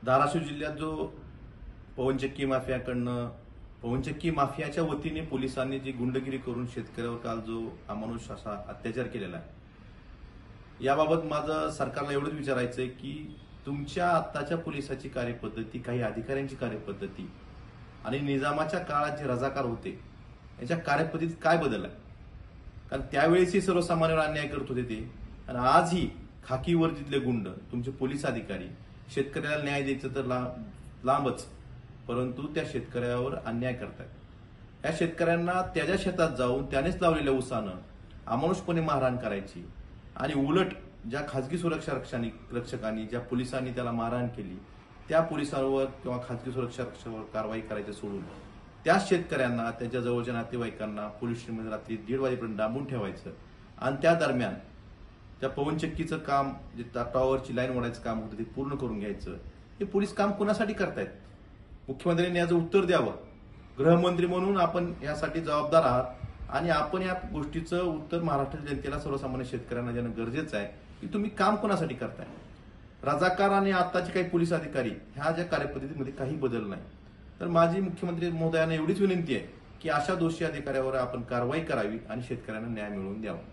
धाराशिव जिल्ह्यात जो पवनचक्की माफियाकडनं पवनचक्की माफियाच्या वतीने पोलिसांनी जी गुंडगिरी करून शेतकऱ्यावर काल जो अमानुष असा अत्याचार केलेला आहे, याबाबत माझं सरकारला एवढंच विचारायचं आहे की तुमच्या आत्ताच्या पोलिसाची कार्यपद्धती, काही अधिकाऱ्यांची कार्यपद्धती आणि निजामाच्या काळात जे रजाकार होते याच्या कार्यपद्धतीत काय बदल आहे? कारण त्यावेळेसही सर्वसामान्यांवर अन्याय करत होते ते, आणि आजही खाकी वर्दीतले गुंड, तुमचे पोलीस अधिकारी शेतकऱ्याला न्याय द्यायचं तर लांबच, परंतु त्या शेतकऱ्यावर अन्याय करतात। या शेतकऱ्यांना त्याच्या शेतात जाऊन त्यानेच लावलेल्या उसानं अमानुषपणे मारहाण करायची, आणि उलट ज्या खासगी सुरक्षा रक्षकांनी, ज्या पोलिसांनी त्याला मारहाण केली त्या पोलिसांवर किंवा खासगी सुरक्षा रक्षकावर कारवाई करायचं सोडून त्या शेतकऱ्यांना, त्याच्या जवळच्या नातेवाईकांना पोलीस स्टेशनमध्ये रात्री 1:30 वाजेपर्यंत डांबून ठेवायचं, आणि त्या दरम्यान त्या पवनचक्कीचं काम, जे टॉवरची लाईन ओढायचं काम होतं ते पूर्ण करून घ्यायचं। हे पोलीस काम कुणासाठी करतायत? मुख्यमंत्र्यांनी याचं उत्तर द्यावं। गृहमंत्री म्हणून आपण यासाठी जबाबदार आहात, आणि आपण या गोष्टीचं उत्तर महाराष्ट्राच्या जनतेला, सर्वसामान्य शेतकऱ्यांना देणं गरजेचं आहे की तुम्ही काम कोणासाठी करताय। रजाकार आणि आताचे काही पोलीस अधिकारी ह्या ज्या कार्यपद्धतीमध्ये काही बदल नाही, तर माझी मुख्यमंत्री महोदयांना एवढीच विनंती आहे की अशा दोषी अधिकाऱ्यावर आपण कारवाई करावी आणि शेतकऱ्यांना न्याय मिळवून द्यावा।